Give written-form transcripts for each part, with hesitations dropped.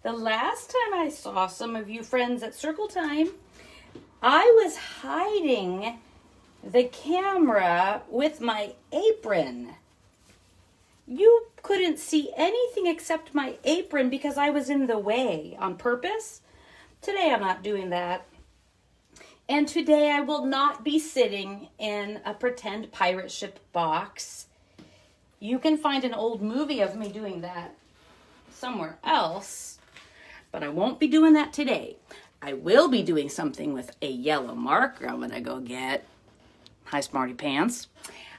The last time I saw some of you friends at Circle Time, I was hiding the camera with my apron. You couldn't see anything except my apron because I was in the way on purpose. Today I'm not doing that. And today I will not be sitting in a pretend pirate ship box. You can find an old movie of me doing that somewhere else, but I won't be doing that today. I will be doing something with a yellow marker I'm gonna go get. Hi, Smarty Pants.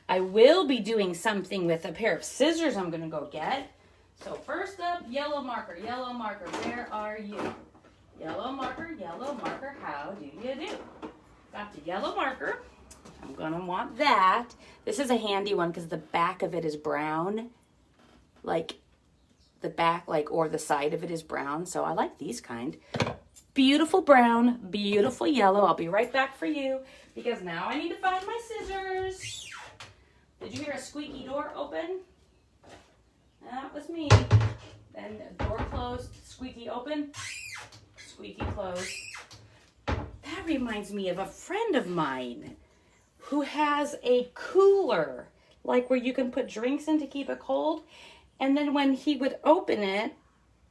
I will be doing something with a pair of scissors I'm gonna go get. So first up, yellow marker, where are you? Yellow marker, how do you do? Got the yellow marker. I'm gonna want that. This is a handy one because the back of it is brown. Like the back, or the side of it is brown. So I like these kind. Beautiful brown, beautiful yellow. I'll be right back for you because now I need to find my scissors. Did you hear a squeaky door open? That was me. Then the door closed, squeaky open, squeaky closed. That reminds me of a friend of mine who has a cooler, like where you can put drinks in to keep it cold. And then when he would open it,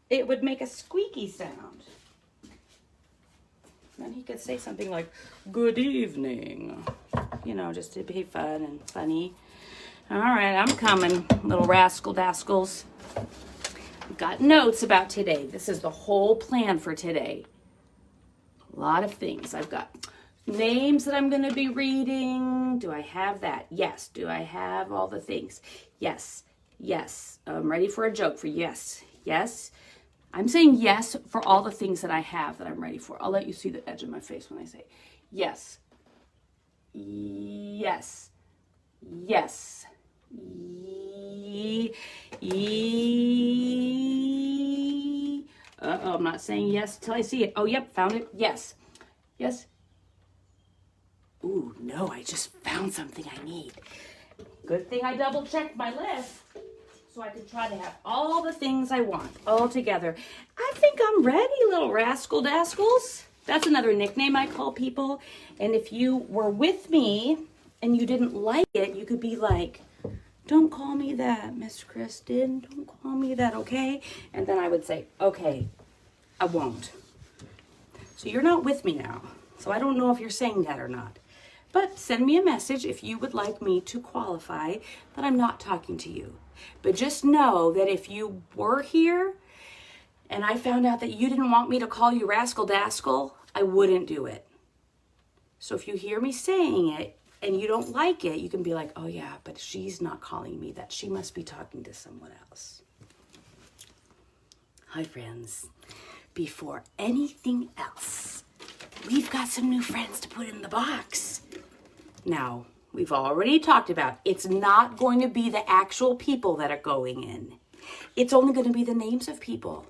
it would make a squeaky sound. Then he could say something like, "Good evening," just to be fun and funny. All right, I'm coming, little rascal dascals. I've got notes about today. This is the whole plan for today. A lot of things. I've got names that I'm going to be reading. Do I have that? Yes. Do I have all the things? Yes. Yes. I'm ready for a joke for yes. Yes. I'm saying yes for all the things that I have that I'm ready for. I'll let you see the edge of my face when I say yes. Yes. Yes. Uh-oh, I'm not saying yes till I see it. Oh, yep, found it. Yes. Yes. Ooh, no, I just found something I need. Good thing I double-checked my list so I could try to have all the things I want all together. I think I'm ready, little rascal dascals. That's another nickname I call people. And if you were with me and you didn't like it, you could be like, "Don't call me that, Miss Kristen. Don't call me that, okay?" And then I would say, "Okay, I won't." So you're not with me now. So I don't know if you're saying that or not. But send me a message if you would like me to qualify that I'm not talking to you. But just know that if you were here and I found out that you didn't want me to call you Rascal Dascal, I wouldn't do it. So if you hear me saying it and you don't like it, you can be like, "Oh yeah, but she's not calling me that. She must be talking to someone else." Hi friends. Before anything else, we've got some new friends to put in the box. Now, we've already talked about it's not going to be the actual people that are going in. It's only going to be the names of people.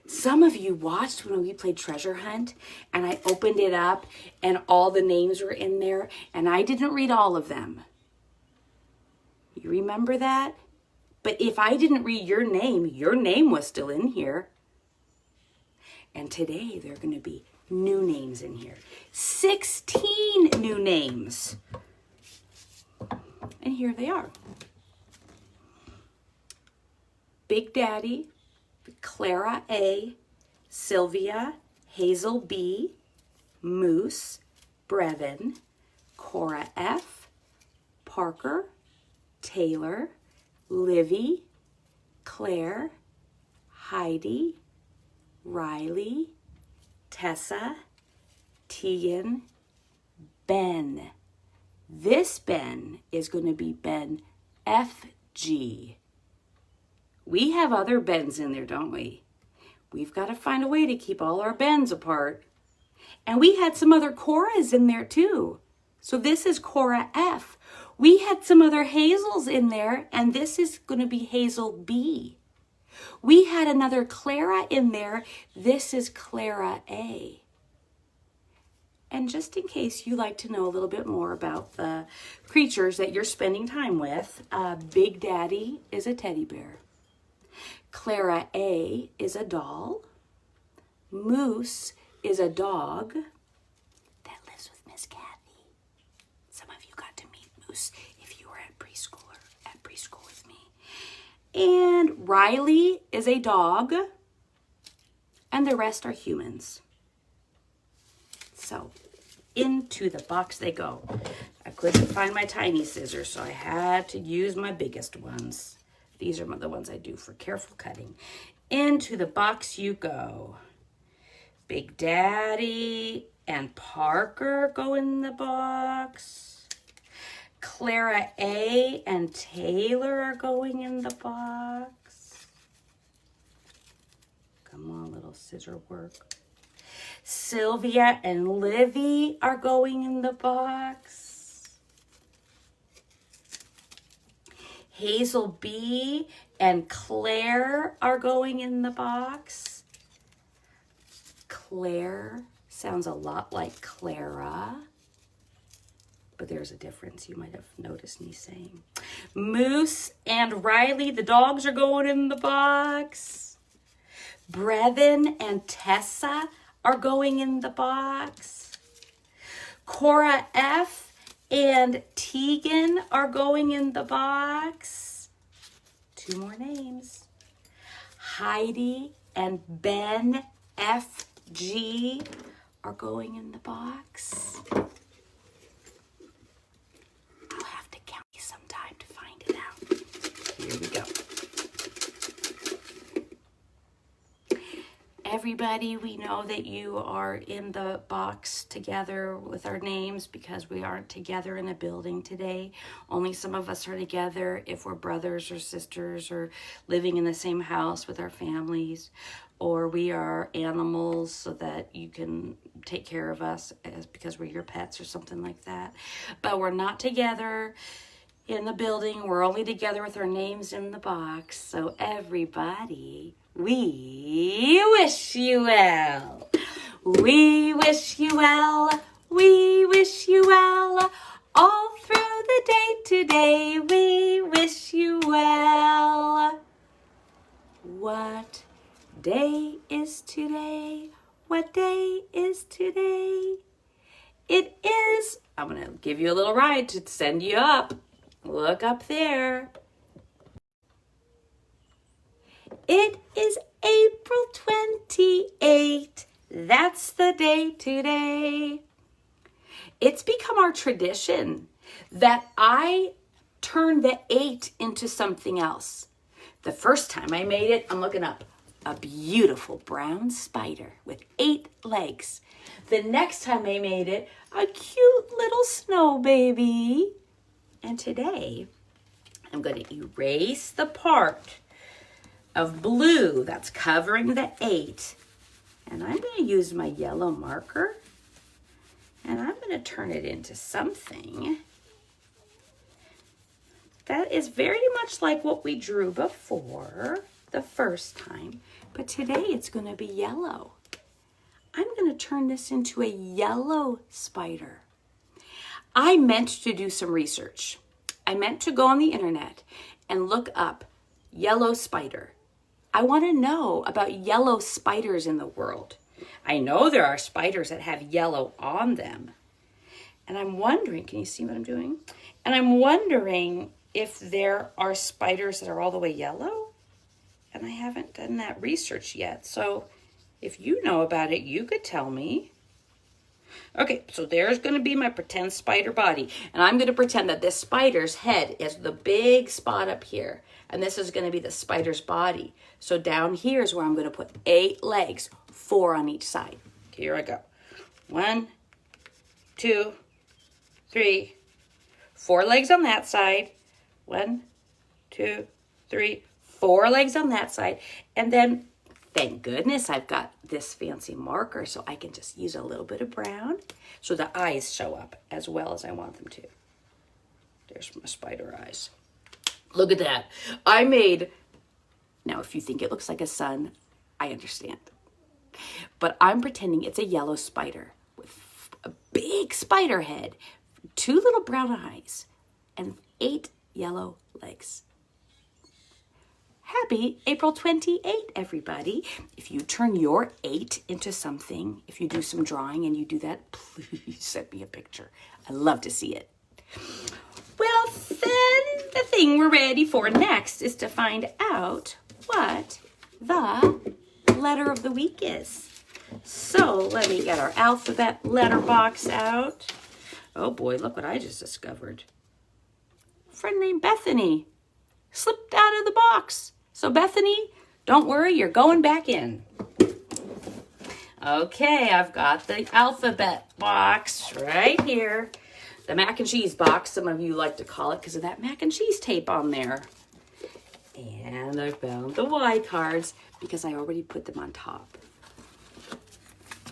Some of you watched when we played Treasure Hunt and I opened it up and all the names were in there and I didn't read all of them. You remember that? But if I didn't read your name was still in here. And today there are going to be new names in here. 16 new names. And here they are. Big Daddy, Clara A, Sylvia, Hazel B, Moose, Brevin, Cora F, Parker, Taylor, Livie, Claire, Heidi, Riley, Tessa, Teagan, Ben. This Ben is going to be Ben FG. We have other Bens in there, don't we? We've got to find a way to keep all our Bens apart. And we had some other Coras in there too. So this is Cora F. We had some other Hazels in there, and this is going to be Hazel B. We had another Clara in there. This is Clara A. And just in case you like to know a little bit more about the creatures that you're spending time with, Big Daddy is a teddy bear. Clara A is a doll. Moose is a dog that lives with Miss Kathy. Some of you got to meet Moose if you were at preschool with me. And Riley is a dog, and the rest are humans. So into the box they go. I couldn't find my tiny scissors, so I had to use my biggest ones. These are the ones I do for careful cutting. Into the box you go. Big Daddy and Parker go in the box. Clara A and Taylor are going in the box. Come on, little scissor work. Sylvia and Livie are going in the box. Hazel B and Claire are going in the box. Claire sounds a lot like Clara, but there's a difference you might have noticed me saying. Moose and Riley, the dogs, are going in the box. Brevin and Tessa are going in the box. Cora F and Teagan are going in the box. 2 more names. Heidi and Ben F G are going in the box. I'll have to count you sometime to find it out. Here we go. Everybody, we know that you are in the box together with our names because we aren't together in a building today. Only some of us are together if we're brothers or sisters or living in the same house with our families, or we are animals so that you can take care of us because we're your pets or something like that. But we're not together in the building. We're only together with our names in the box. So everybody, we wish you well. We wish you well. We wish you well. All through the day today, we wish you well. What day is today? What day is today? It is, I'm going to give you a little ride to send you up. Look up there. It is April 28th. That's the day today. It's become our tradition that I turn the 8 into something else. The first time I made it, I'm looking up, a beautiful brown spider with 8 legs. The next time I made it, a cute little snow baby. And today, I'm going to erase the part of blue that's covering the 8. And I'm going to use my yellow marker. And I'm going to turn it into something that is very much like what we drew before the first time. But today it's going to be yellow. I'm going to turn this into a yellow spider. I meant to do some research. I meant to go on the internet and look up yellow spider. I want to know about yellow spiders in the world. I know there are spiders that have yellow on them. And I'm wondering, can you see what I'm doing? And I'm wondering if there are spiders that are all the way yellow. And I haven't done that research yet. So if you know about it, you could tell me. Okay, so there's going to be my pretend spider body. And I'm going to pretend that this spider's head is the big spot up here. And this is going to be the spider's body. So down here is where I'm going to put 8 legs, 4 on each side. Here I go. 1, 2, 3, 4 legs on that side. 1, 2, 3, 4 legs on that side. And then, thank goodness, I've got this fancy marker so I can just use a little bit of brown so the eyes show up as well as I want them to. There's my spider eyes. Look at that. I made, now if you think it looks like a sun, I understand. But I'm pretending it's a yellow spider with a big spider head, 2 little brown eyes, and 8 yellow legs. Happy April 28th, everybody. If you turn your 8 into something, if you do some drawing and you do that, please send me a picture. I love to see it. Well, then the thing we're ready for next is to find out what the letter of the week is. So let me get our alphabet letter box out. Oh boy, look what I just discovered. A friend named Bethany slipped out of the box. So Bethany, don't worry, you're going back in. Okay, I've got the alphabet box right here. The mac and cheese box, some of you like to call it because of that mac and cheese tape on there. And I found the Y cards because I already put them on top.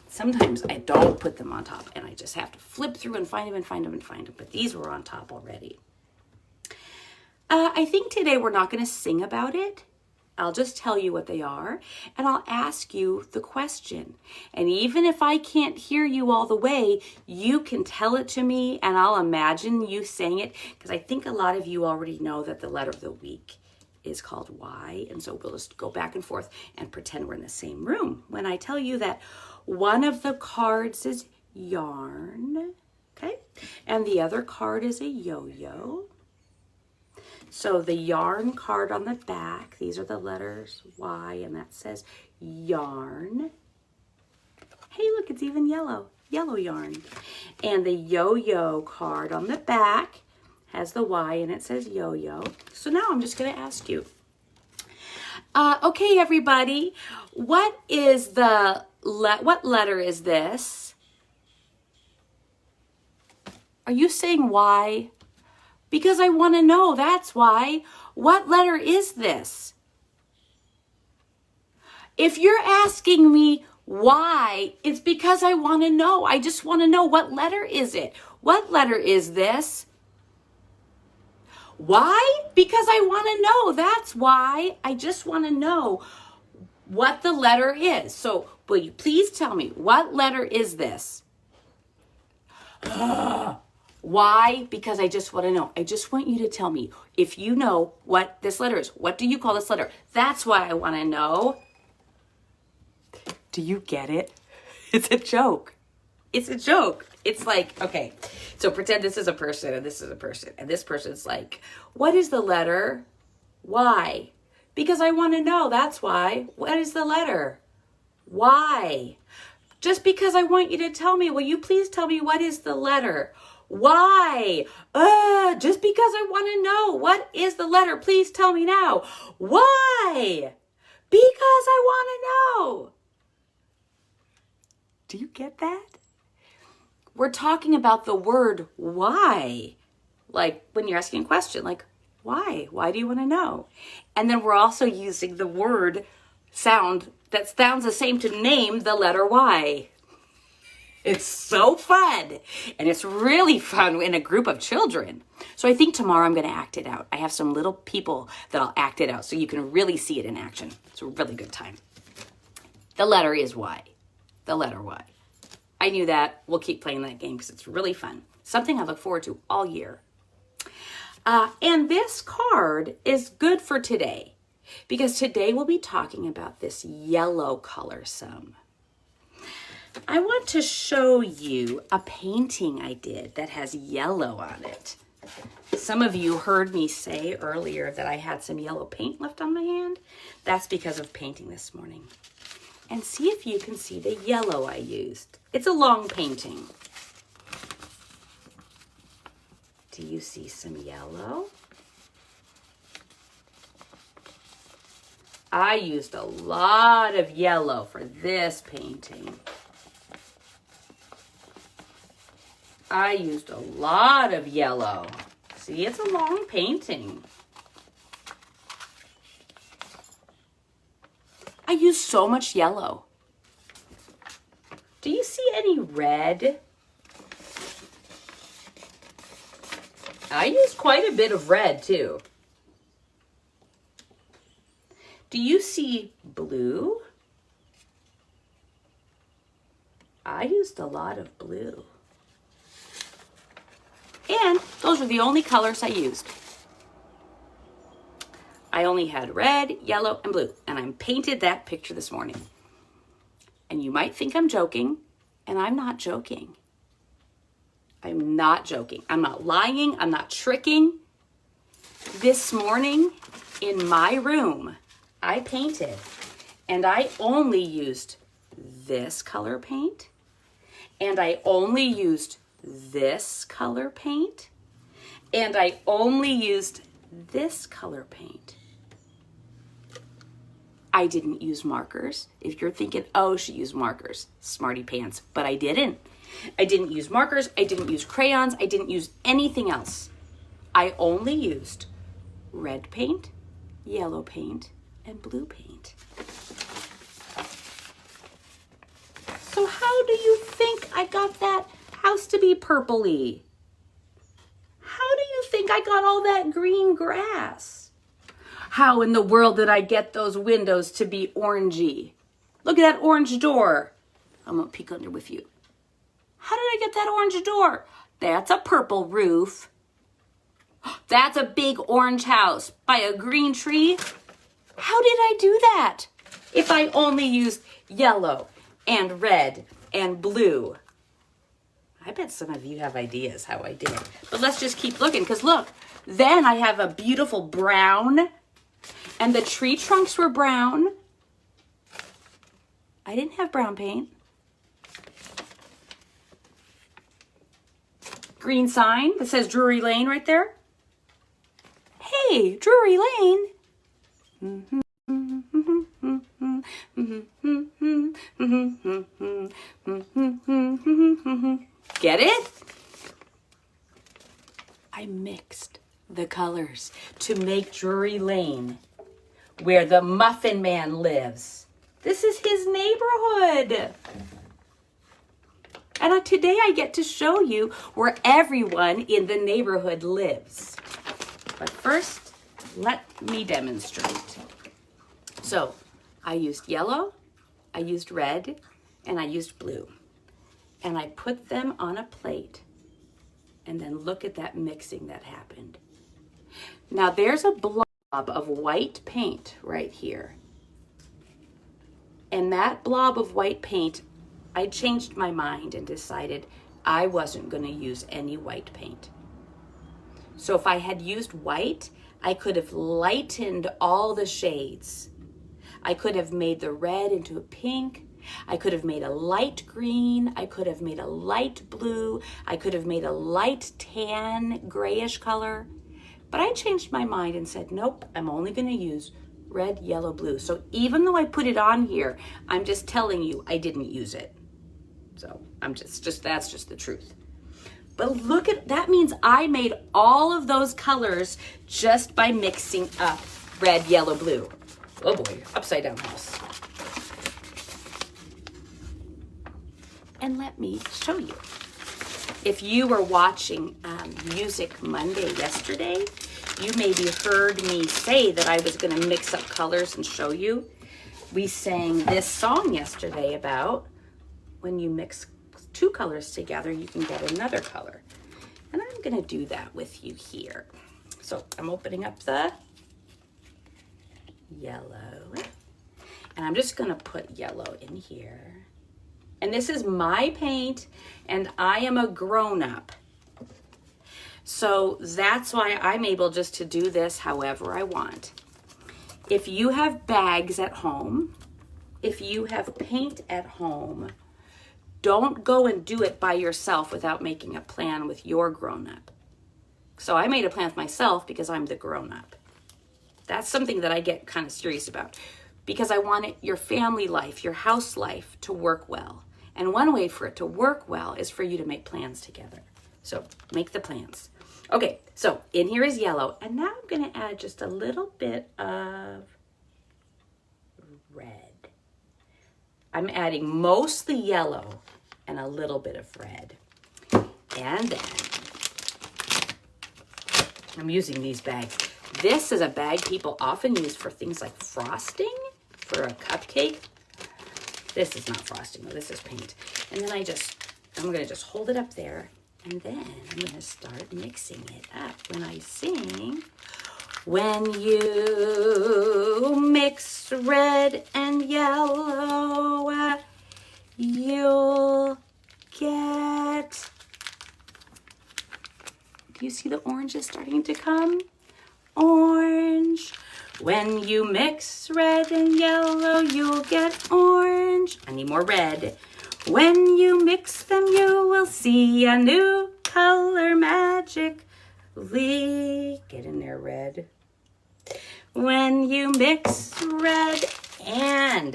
Sometimes I don't put them on top and I just have to flip through and find them and find them and find them. But these were on top already. I think today we're not going to sing about it. I'll just tell you what they are, and I'll ask you the question. And even if I can't hear you all the way, you can tell it to me, and I'll imagine you saying it, because I think a lot of you already know that the letter of the week is called Y, and so we'll just go back and forth and pretend we're in the same room when I tell you that one of the cards is yarn, okay? And the other card is a yo-yo. So the yarn card on the back, these are the letters Y, and that says yarn. Hey, look, it's even yellow yarn. And the yo-yo card on the back has the Y, and it says yo-yo. So now I'm just going to ask you. Okay, everybody, what letter is this? Are you saying Y? Because I want to know, that's why. What letter is this? If you're asking me why, it's because I want to know. I just want to know, what letter is it? What letter is this? Why? Because I want to know. That's why. I just want to know what the letter is. So will you please tell me, what letter is this? Why? Because I just want to know. I just want you to tell me if you know what this letter is. What do you call this letter? That's why I want to know. Do you get it? It's a joke. It's a joke. It's like, okay, so pretend this is a person and this is a person. And this person's like, what is the letter? Why? Because I want to know. That's why. What is the letter? Why? Just because I want you to tell me. Will you please tell me what is the letter? Why? Just because I want to know. What is the letter? Please tell me now. Why? Because I want to know. Do you get that? We're talking about the word why. Like when you're asking a question, like, why? Why do you want to know? And then we're also using the word sound that sounds the same to name the letter Y. It's so fun. And it's really fun in a group of children. So I think tomorrow I'm going to act it out. I have some little people that I'll act it out so you can really see it in action. It's a really good time. The letter is Y. The letter Y. I knew that. We'll keep playing that game because it's really fun. Something I look forward to all year. And this card is good for today because today we'll be talking about this yellow color some. I want to show you a painting I did that has yellow on it. Some of you heard me say earlier that I had some yellow paint left on my hand. That's because of painting this morning. And see if you can see the yellow I used. It's a long painting. Do you see some yellow? I used a lot of yellow for this painting. I used a lot of yellow. See, it's a long painting. I used so much yellow. Do you see any red? I used quite a bit of red too. Do you see blue? I used a lot of blue. And those are the only colors I used. I only had red, yellow, and blue, and I painted that picture this morning. And you might think I'm joking, and I'm not joking. I'm not joking. I'm not lying. I'm not tricking. This morning in my room, I painted, and I only used this color paint, and I only used this color paint, and I only used this color paint. I didn't use markers. If you're thinking, oh, she used markers, smarty pants, but I didn't. I didn't use markers. I didn't use crayons. I didn't use anything else. I only used red paint, yellow paint, and blue paint. So how do you think I got that house to be purpley? How do you think I got all that green grass? How in the world did I get those windows to be orangey? Look at that orange door. I'm gonna peek under with you. How did I get that orange door? That's a purple roof. That's a big orange house by a green tree. How did I do that? If I only used yellow and red and blue. I bet some of you have ideas how I did. But let's just keep looking, because look, then I have a beautiful brown, and the tree trunks were brown. I didn't have brown paint. Green sign that says Drury Lane right there. Hey, Drury Lane. Get it? I mixed the colors to make Drury Lane, where the Muffin Man lives. This is his neighborhood. And today I get to show you where everyone in the neighborhood lives. But first, let me demonstrate. So, I used yellow, I used red, and I used blue. And I put them on a plate. And then look at that mixing that happened. Now there's a blob of white paint right here. And that blob of white paint, I changed my mind and decided I wasn't going to use any white paint. So if I had used white, I could have lightened all the shades. I could have made the red into a pink. I could have made a light green. I could have made a light blue. I could have made a light tan grayish color. But I changed my mind and said, nope, I'm only going to use red, yellow, blue. So even though I put it on here, I'm just telling you I didn't use it. So that's just the truth. But look at, that means I made all of those colors just by mixing up red, yellow, blue. Oh boy, upside down house. And let me show you. If you were watching Music Monday yesterday, you maybe heard me say that I was going to mix up colors and show you. We sang this song yesterday about when you mix two colors together, you can get another color. And I'm going to do that with you here. So I'm opening up the yellow. And I'm just going to put yellow in here. And this is my paint, and I am a grown-up. So that's why I'm able just to do this however I want. If you have bags at home, if you have paint at home, don't go and do it by yourself without making a plan with your grown-up. So I made a plan with myself because I'm the grown-up. That's something that I get kind of serious about because I want your family life, your house life to work well. And one way for it to work well is for you to make plans together. So make the plans. Okay, so in here is yellow. And now I'm going to add just a little bit of red. I'm adding mostly yellow and a little bit of red. And then I'm using these bags. This is a bag people often use for things like frosting for a cupcake. This is not frosting, though. This is paint. And then I'm going to just hold it up there. And then I'm going to start mixing it up. When I sing, When you mix red and yellow, you'll get... Do you see the oranges starting to come? Orange. When you mix red and yellow, you'll get orange. I need more red. When you mix them, you will see a new color magically. Get in there, red. When you mix red and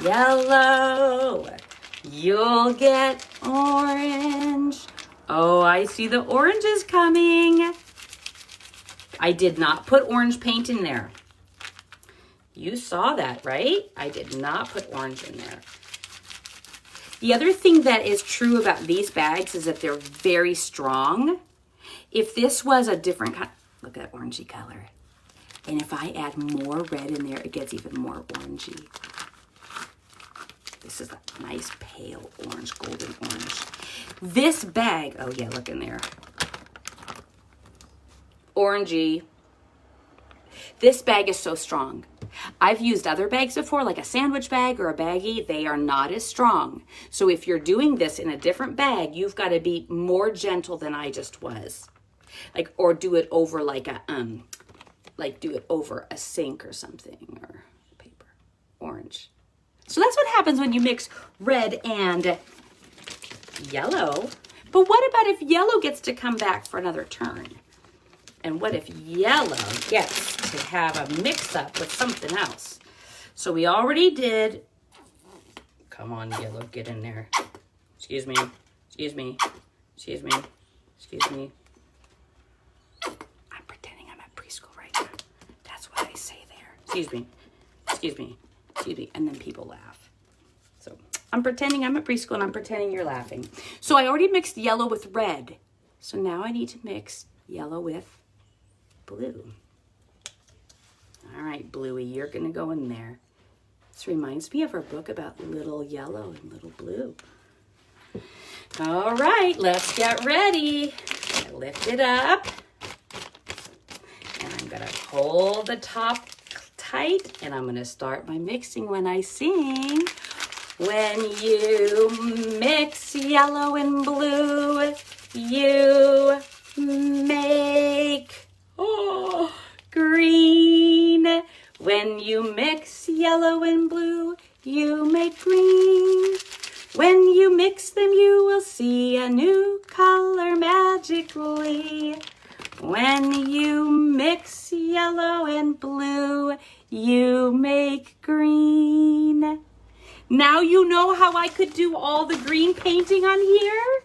yellow, you'll get orange. Oh, I see the oranges coming. I did not put orange paint in there. You saw that, right? I did not put orange in there. The other thing that is true about these bags is that they're very strong. If this was a different kind, look at that orangey color. And if I add more red in there, it gets even more orangey. This is a nice pale orange, golden orange. This bag, oh yeah, look in there. Orangey. This bag is so strong. I've used other bags before, like a sandwich bag or a baggie. They are not as strong. So if you're doing this in a different bag, you've got to be more gentle than I just was. Like, or do it over like a, do it over a sink or something, or paper. Orange. So that's what happens when you mix red and yellow. But what about if yellow gets to come back for another turn? And what if yellow gets to have a mix-up with something else? So we already did... Come on, yellow, get in there. Excuse me. Excuse me. Excuse me. Excuse me. I'm pretending I'm at preschool right now. That's what I say there. Excuse me. Excuse me. Excuse me. And then people laugh. So I'm pretending I'm at preschool and I'm pretending you're laughing. So I already mixed yellow with red. So now I need to mix yellow with blue. All right, Bluey, you're gonna go in there. This reminds me of our book about little yellow and little blue. All right, let's get ready. I lift it up, and I'm gonna hold the top tight, and I'm gonna start my mixing when I sing. When you mix yellow and blue, you make green. When you mix yellow and blue, you make green. When you mix them, you will see a new color magically. When you mix yellow and blue, you make green. Now you know how I could do all the green painting on here?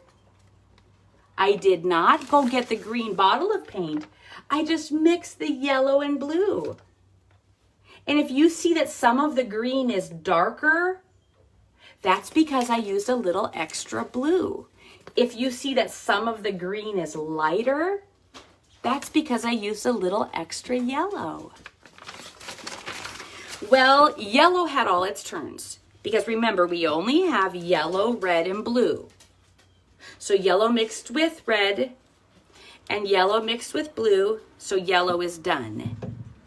I did not go get the green bottle of paint. I just mixed the yellow and blue. And if you see that some of the green is darker, that's because I used a little extra blue. If you see that some of the green is lighter, that's because I used a little extra yellow. Well, yellow had all its turns because remember, we only have yellow, red, and blue. So yellow mixed with red and yellow mixed with blue, so yellow is done.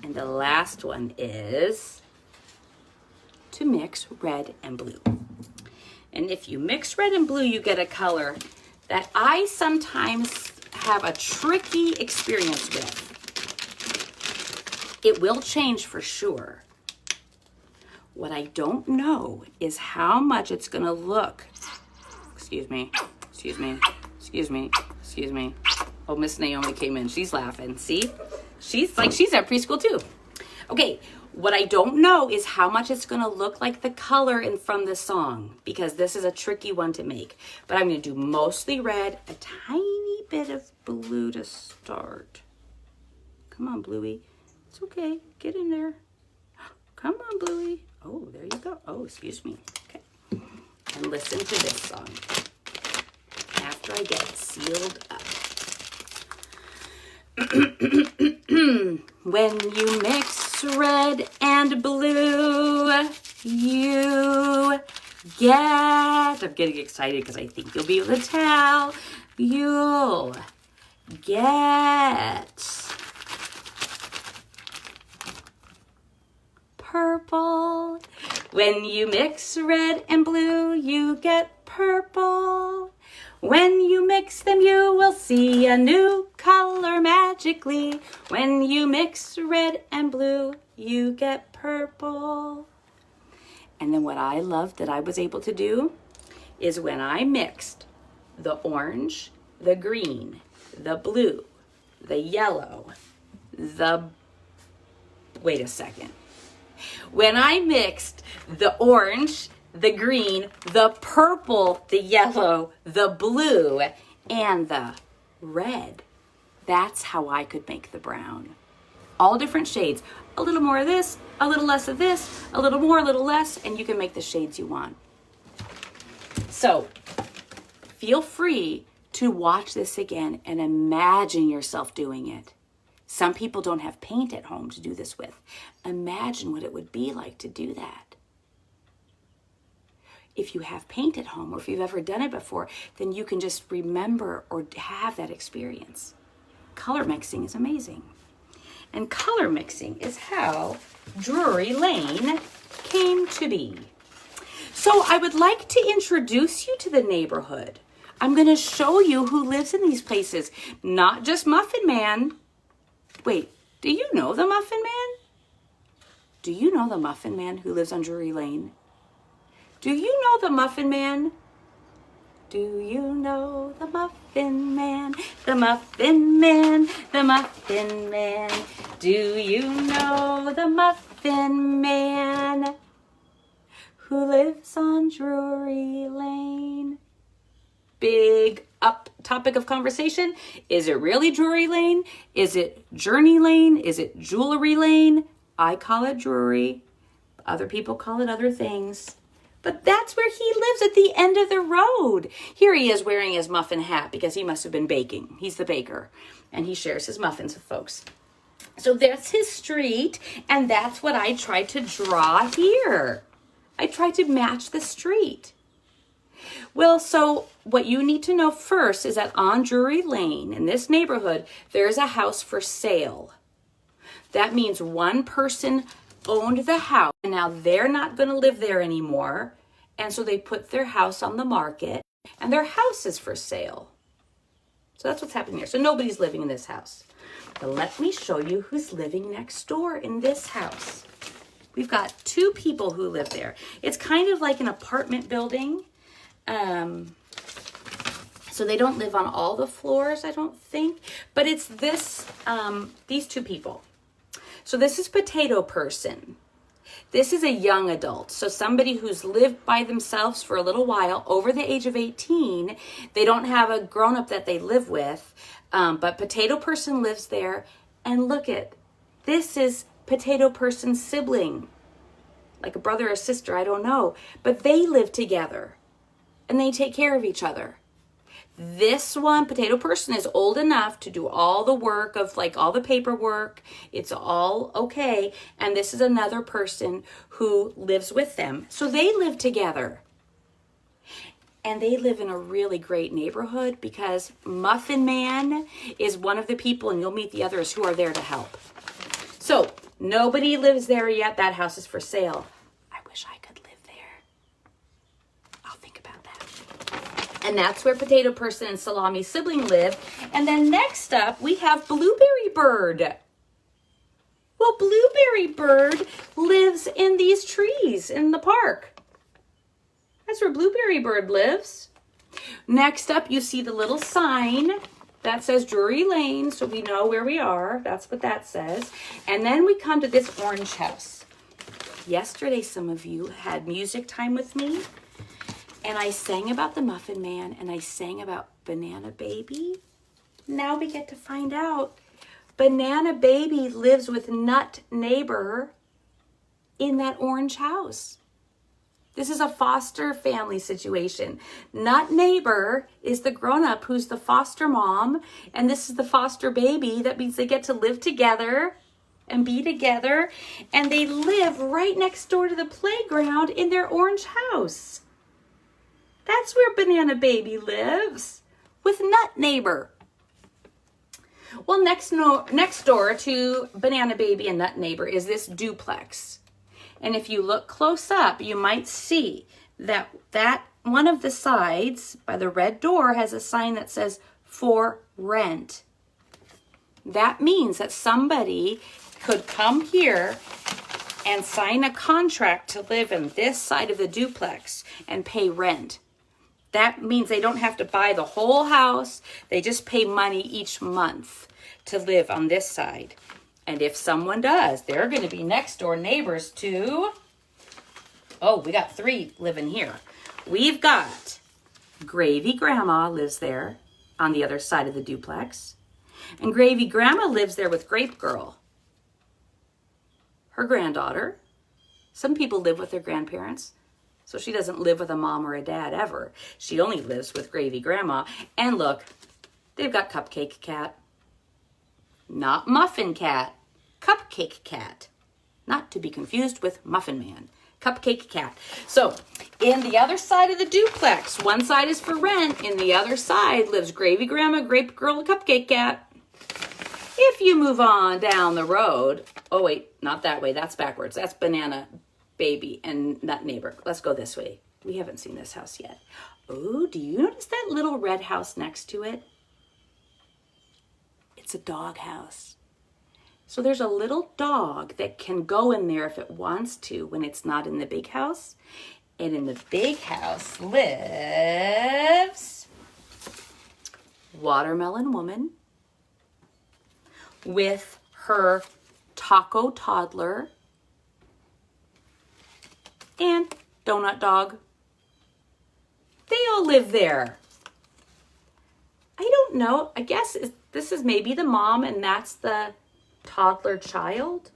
And the last one is to mix red and blue. And if you mix red and blue, you get a color that I sometimes have a tricky experience with. It will change for sure. What I don't know is how much it's gonna look. Excuse me, excuse me, excuse me, excuse me. Oh, Miss Naomi came in. She's laughing. See? She's at preschool too. Okay, what I don't know is how much it's going to look like the color from the song because this is a tricky one to make. But I'm going to do mostly red, a tiny bit of blue to start. Come on, Bluey. It's okay. Get in there. Come on, Bluey. Oh, there you go. Oh, excuse me. Okay. And listen to this song after I get it sealed up. When you mix red and blue, you get... I'm getting excited because I think you'll be able to tell. You'll get purple. When you mix red and blue, you get purple. When you mix them, you will see a new color magically. When you mix red and blue, you get purple. And then what I loved that I was able to do is when I mixed the orange, the green, the blue, the yellow, wait a second. When I mixed the orange, the green, the purple, the yellow, the blue, and the red, that's how I could make the brown. All different shades. A little more of this, a little less of this, a little more, a little less, and you can make the shades you want. So feel free to watch this again and imagine yourself doing it. Some people don't have paint at home to do this with. Imagine what it would be like to do that. If you have paint at home or if you've ever done it before, then you can just remember or have that experience. Color mixing is amazing. And color mixing is how Drury Lane came to be. So I would like to introduce you to the neighborhood. I'm going to show you who lives in these places, not just Muffin Man. Wait, do you know the Muffin Man? Do you know the Muffin Man who lives on Drury Lane? Do you know the Muffin Man? Do you know the Muffin Man? The Muffin Man, the Muffin Man. Do you know the Muffin Man who lives on Drury Lane? Big up topic of conversation. Is it really Drury Lane? Is it Journey Lane? Is it Jewelry Lane? I call it Drury. Other people call it other things. But that's where he lives, at the end of the road. Here he is wearing his muffin hat because he must have been baking. He's the baker, and he shares his muffins with folks. So that's his street, and that's what I tried to draw here. I tried to match the street. Well, so what you need to know first is that on Drury Lane, in this neighborhood, there's a house for sale. That means one person owned the house, and now they're not going to live there anymore, and so they put their house on the market, and their house is for sale. So that's what's happening here. So nobody's living in this house. But let me show you who's living next door in this house. We've got two people who live there. It's kind of like an apartment building. So they don't live on all the floors, I don't think, but it's these two people. So this is Potato Person. This is a young adult. So somebody who's lived by themselves for a little while, over the age of 18. They don't have a grown-up that they live with, but Potato Person lives there. And look this is Potato Person's sibling, like a brother or sister, I don't know. But they live together, and they take care of each other. This one, Potato Person, is old enough to do all the work of like all the paperwork. It's all okay. And this is another person who lives with them. So they live together. And they live in a really great neighborhood because Muffin Man is one of the people, and you'll meet the others who are there to help. So nobody lives there yet. That house is for sale. I wish I could live there. I'll think about that. And that's where Potato Person and Salami Sibling live. And then next up, we have Blueberry Bird. Well, Blueberry Bird lives in these trees in the park. That's where Blueberry Bird lives. Next up, you see the little sign that says Drury Lane, so we know where we are. That's what that says. And then we come to this orange house. Yesterday, some of you had music time with me, and I sang about the Muffin Man, and I sang about Banana Baby. Now we get to find out Banana Baby lives with Nut Neighbor in that orange house. This is a foster family situation. Nut Neighbor is the grown-up who's the foster mom, and this is the foster baby. That means they get to live together and be together, and they live right next door to the playground in their orange house. That's where Banana Baby lives, with Nut Neighbor. Well, next door to Banana Baby and Nut Neighbor is this duplex. And if you look close up, you might see that one of the sides by the red door has a sign that says for rent. That means that somebody could come here and sign a contract to live in this side of the duplex and pay rent. That means they don't have to buy the whole house. They just pay money each month to live on this side. And if someone does, they're going to be next door neighbors to, oh, we got 3 living here. We've got Gravy Grandma lives there on the other side of the duplex. And Gravy Grandma lives there with Grape Girl, her granddaughter. Some people live with their grandparents. So she doesn't live with a mom or a dad ever. She only lives with Gravy Grandma. And look, they've got Cupcake Cat. Not Muffin Cat. Cupcake Cat. Not to be confused with Muffin Man. Cupcake Cat. So, in the other side of the duplex, one side is for rent. In the other side lives Gravy Grandma, Grape Girl, and Cupcake Cat. If you move on down the road, oh wait, not that way. That's backwards. That's Banana Baby and Nut Neighbor. Let's go this way. We haven't seen this house yet. Oh, do you notice that little red house next to it? It's a dog house. So there's a little dog that can go in there if it wants to when it's not in the big house. And in the big house lives Watermelon Woman with her taco toddler and Donut Dog. They all live there. I don't know. I guess this is maybe the mom and that's the toddler child.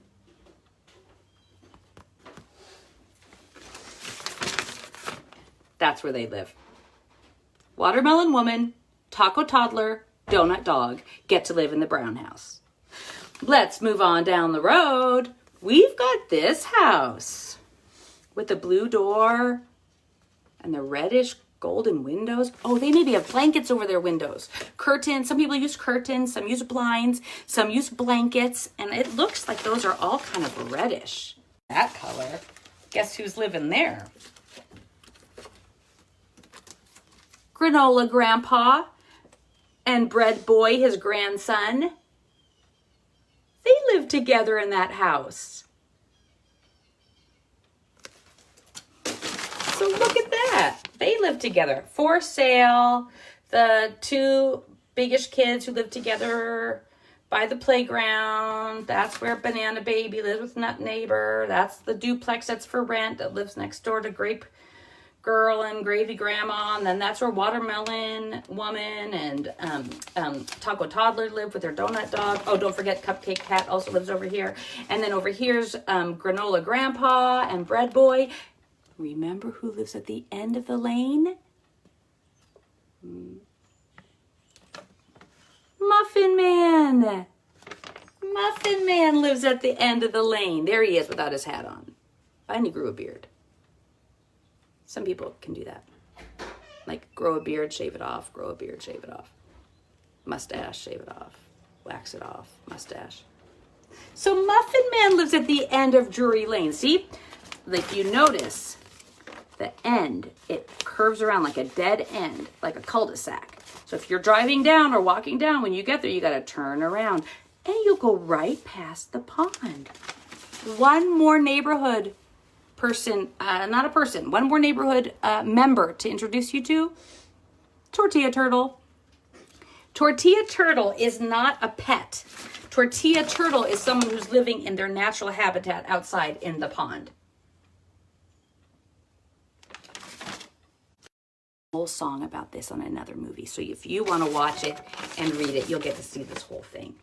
That's where they live. Watermelon Woman, Taco Toddler, Donut Dog get to live in the brown house. Let's move on down the road. We've got this house with the blue door and the reddish golden windows. Oh, they maybe have blankets over their windows. Curtains. Some people use curtains. Some use blinds. Some use blankets. And it looks like those are all kind of reddish. That color. Guess who's living there? Granola Grandpa and Bread Boy, his grandson. They live together in that house. So look at that. They live together. For sale. The 2 biggish kids who live together by the playground. That's where Banana Baby lives with Nut Neighbor. That's the duplex that's for rent that lives next door to Grape Girl and Gravy Grandma. And then that's where Watermelon Woman and Taco Toddler live with their Donut Dog. Oh, don't forget Cupcake Cat also lives over here. And then over here's Granola Grandpa and Bread Boy. Remember who lives at the end of the lane? Muffin Man. Muffin Man lives at the end of the lane. There he is without his hat on. And he grew a beard. Some people can do that. Like grow a beard, shave it off, grow a beard, shave it off. Mustache, shave it off. Wax it off, mustache. So Muffin Man lives at the end of Drury Lane. See, if you notice, the end, it curves around like a dead end, like a cul-de-sac. So if you're driving down or walking down, when you get there, you got to turn around and you'll go right past the pond. One more neighborhood person, one more neighborhood member to introduce you to, Tortilla Turtle. Tortilla Turtle is not a pet. Tortilla Turtle is someone who's living in their natural habitat outside in the pond. Whole song about this on another movie. So if you want to watch it and read it, you'll get to see this whole thing.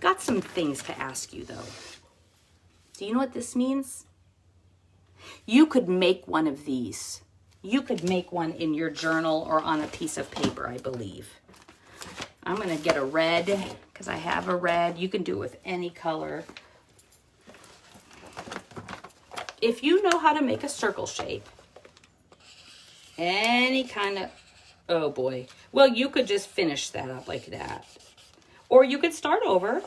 Got some things to ask you though. Do you know what this means? You could make one of these. You could make one in your journal or on a piece of paper, I believe. I'm going to get a red because I have a red. You can do it with any color. If you know how to make a circle shape, any kind of, oh boy. Well, you could just finish that up like that. Or you could start over.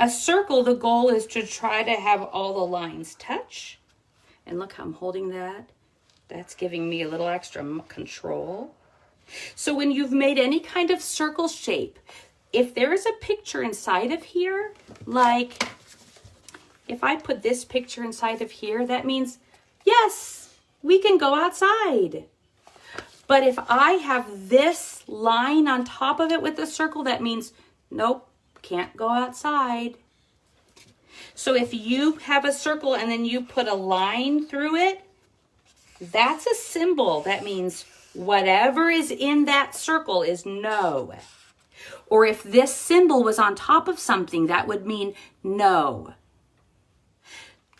A circle, the goal is to try to have all the lines touch. And look how I'm holding that. That's giving me a little extra control. So when you've made any kind of circle shape, if there is a picture inside of here, like if I put this picture inside of here, that means, yes, we can go outside. But if I have this line on top of it with the circle, that means, nope, can't go outside. So if you have a circle and then you put a line through it, that's a symbol. That means whatever is in that circle is no. Or if this symbol was on top of something, that would mean no.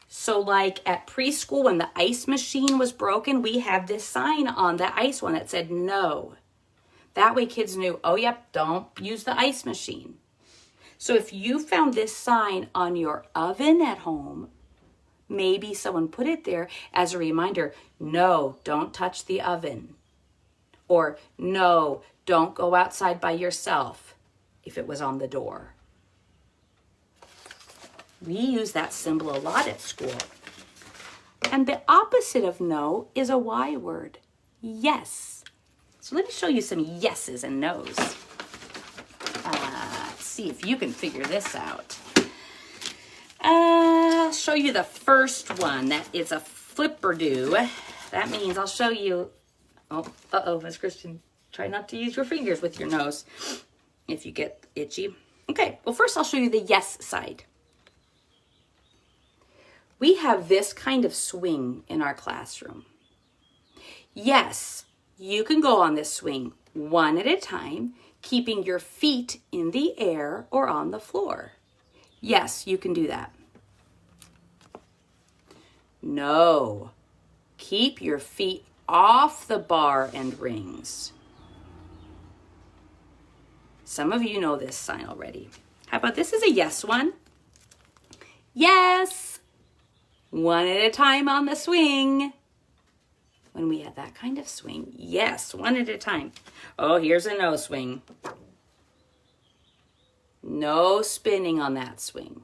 So like at preschool, when the ice machine was broken, we had this sign on the ice one that said no. That way kids knew, oh, yep, don't use the ice machine. So if you found this sign on your oven at home, maybe someone put it there as a reminder, no, don't touch the oven. Or no, don't go outside by yourself if it was on the door. We use that symbol a lot at school. And the opposite of no is a Y word, yes. So let me show you some yeses and nos. Let's see if you can figure this out. I'll show you the first one. That is a flipper-do. That means I'll show you, Miss Christian, try not to use your fingers with your nose if you get itchy. Okay, well first I'll show you the yes side. We have this kind of swing in our classroom. Yes, you can go on this swing one at a time, keeping your feet in the air or on the floor. Yes, you can do that. No, keep your feet off the bar and rings. Some of you know this sign already. How about this is a yes one? Yes. One at a time on the swing. When we had that kind of swing, yes, one at a time. Oh, here's a no swing. No spinning on that swing.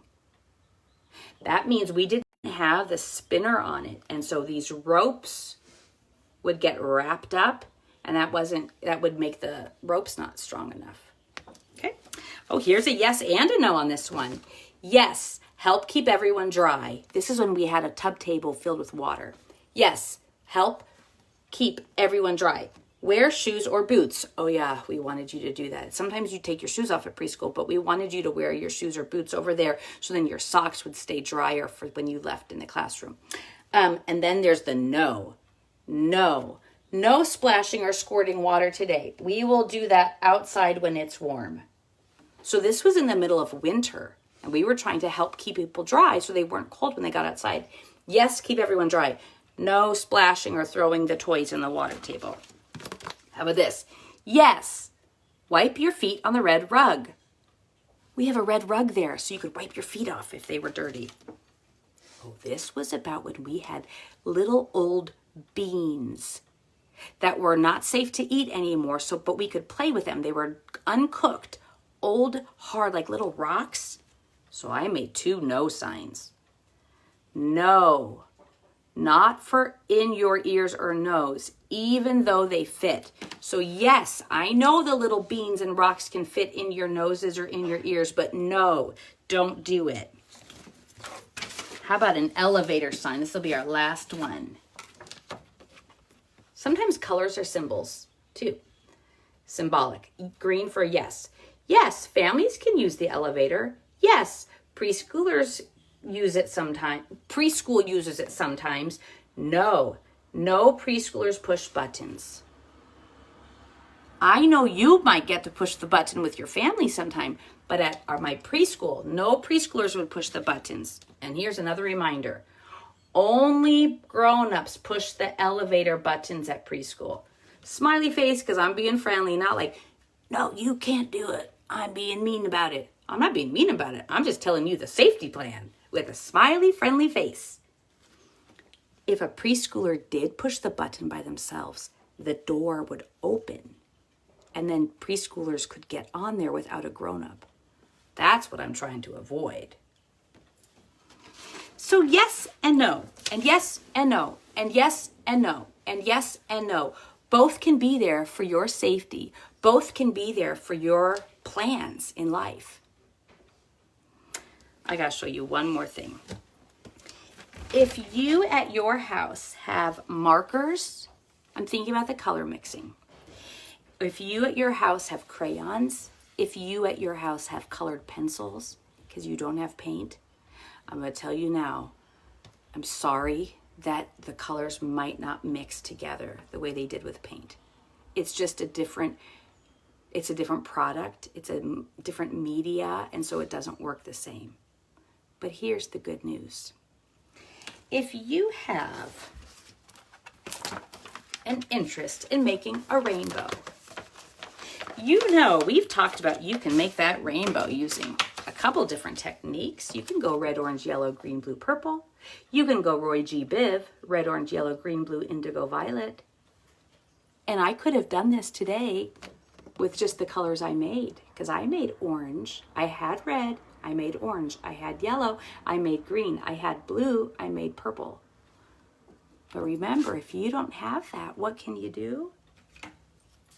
That means we didn't have the spinner on it. And so these ropes would get wrapped up and that would make the ropes not strong enough. Okay. Oh, here's a yes and a no on this one. Yes. Help keep everyone dry. This is when we had a tub table filled with water. Yes, help keep everyone dry. Wear shoes or boots. Oh yeah, we wanted you to do that. Sometimes you take your shoes off at preschool, but we wanted you to wear your shoes or boots over there so then your socks would stay drier for when you left in the classroom. And then there's the no. No. No splashing or squirting water today. We will do that outside when it's warm. So this was in the middle of winter. And we were trying to help keep people dry so they weren't cold when they got outside. Yes, keep everyone dry. No splashing or throwing the toys in the water table. How about this? Yes, wipe your feet on the red rug. We have a red rug there so you could wipe your feet off if they were dirty. Oh, this was about when we had little old beans that were not safe to eat anymore, but we could play with them. They were uncooked, old, hard, like little rocks. So I made 2 no signs. No, not for in your ears or nose, even though they fit. So yes, I know the little beans and rocks can fit in your noses or in your ears, but no, don't do it. How about an elevator sign? This will be our last one. Sometimes colors are symbols too. Symbolic. Green for yes. Yes, families can use the elevator. Yes, preschoolers use it sometimes. Preschool uses it sometimes. No preschoolers push buttons. I know you might get to push the button with your family sometime, but at my preschool, no preschoolers would push the buttons. And here's another reminder. Only grown-ups push the elevator buttons at preschool. Smiley face because I'm being friendly, not like, no, you can't do it. I'm being mean about it. I'm not being mean about it. I'm just telling you the safety plan with a smiley, friendly face. If a preschooler did push the button by themselves, the door would open and then preschoolers could get on there without a grown-up. That's what I'm trying to avoid. So yes and no, and yes and no, and yes and no, and yes and no. Both can be there for your safety. Both can be there for your plans in life. I gotta show you one more thing. If you at your house have markers, I'm thinking about the color mixing. If you at your house have crayons, if you at your house have colored pencils, because you don't have paint, I'm going to tell you now, I'm sorry that the colors might not mix together the way they did with paint. It's just a different product. It's a different media, and so it doesn't work the same. But here's the good news. If you have an interest in making a rainbow, you know we've talked about you can make that rainbow using a couple different techniques. You can go red, orange, yellow, green, blue, purple. You can go Roy G. Biv, red, orange, yellow, green, blue, indigo, violet. And I could have done this today with just the colors I made, because I made orange, I had red, I made orange, I had yellow, I made green, I had blue, I made purple. But remember, if you don't have that, what can you do?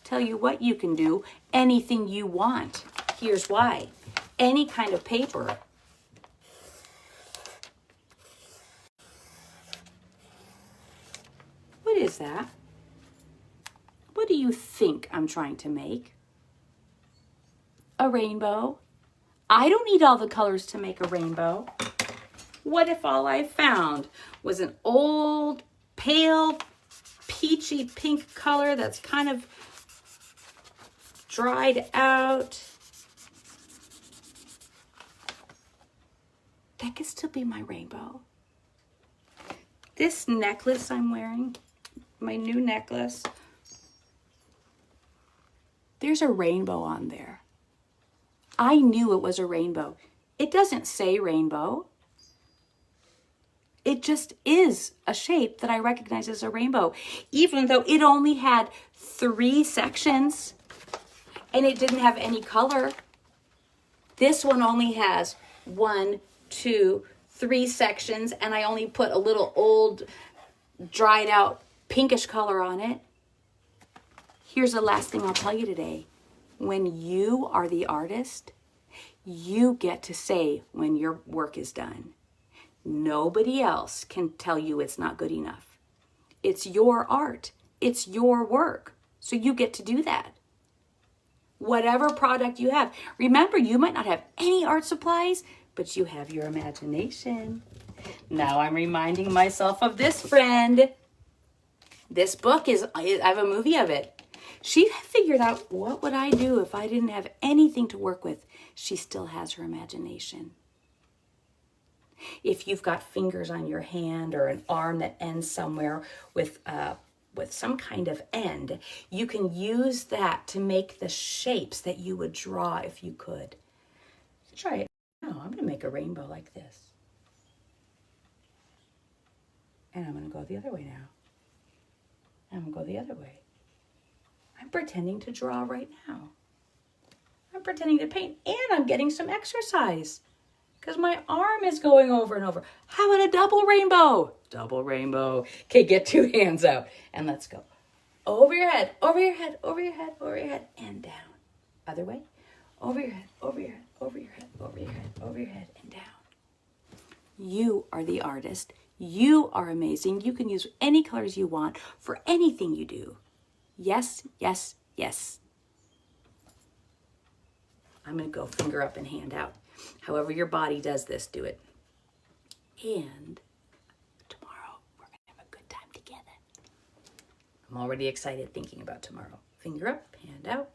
Tell you what you can do, anything you want. Here's why. Any kind of paper. What is that? What do you think I'm trying to make? A rainbow? I don't need all the colors to make a rainbow. What if all I found was an old, pale, peachy pink color that's kind of dried out? That could still be my rainbow. This necklace I'm wearing, my new necklace, there's a rainbow on there. I knew it was a rainbow. It doesn't say rainbow. It just is a shape that I recognize as a rainbow, even though it only had 3 sections and it didn't have any color. This one only has 1, 2, 3 sections, and I only put a little old, dried out pinkish color on it. Here's the last thing I'll tell you today. When you are the artist, you get to say when your work is done. Nobody else can tell you it's not good enough. It's your art. It's your work. So you get to do that. Whatever product you have. Remember, you might not have any art supplies, but you have your imagination. Now I'm reminding myself of this friend. This book I have a movie of it. She figured out, what would I do if I didn't have anything to work with? She still has her imagination. If you've got fingers on your hand or an arm that ends somewhere with some kind of end, you can use that to make the shapes that you would draw if you could. Try it. No, I'm going to make a rainbow like this. And I'm going to go the other way now. I'm going to go the other way. I'm pretending to draw right now. I'm pretending to paint, and I'm getting some exercise because my arm is going over and over. How about a double rainbow? Double rainbow. Okay, get 2 hands out and let's go. Over your head, over your head, over your head, over your head, and down. Other way. Over your head, over your head, over your head, over your head, over your head, and down. You are the artist. You are amazing. You can use any colors you want for anything you do. Yes, yes, yes. I'm going to go finger up and hand out. However your body does this, do it. And tomorrow, we're going to have a good time together. I'm already excited thinking about tomorrow. Finger up, hand out.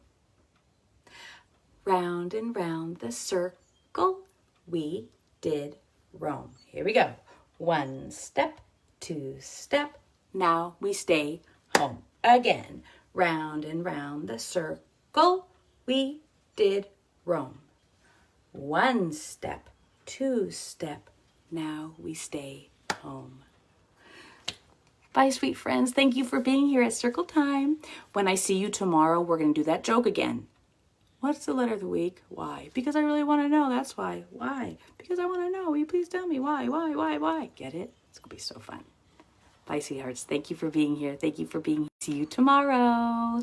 Round and round the circle, we did roam. Here we go. 1 step, 2 step, now we stay home. Again, round and round the circle, we did roam. 1 step, 2 step, now we stay home. Bye, sweet friends. Thank you for being here at Circle Time. When I see you tomorrow, we're going to do that joke again. What's the letter of the week? Y. Because I really want to know. That's why. Why? Because I want to know. Will you please tell me why? Why? Get it? It's going to be so fun. Bye, sweethearts. Thank you for being here. Thank you for being here. See you tomorrow.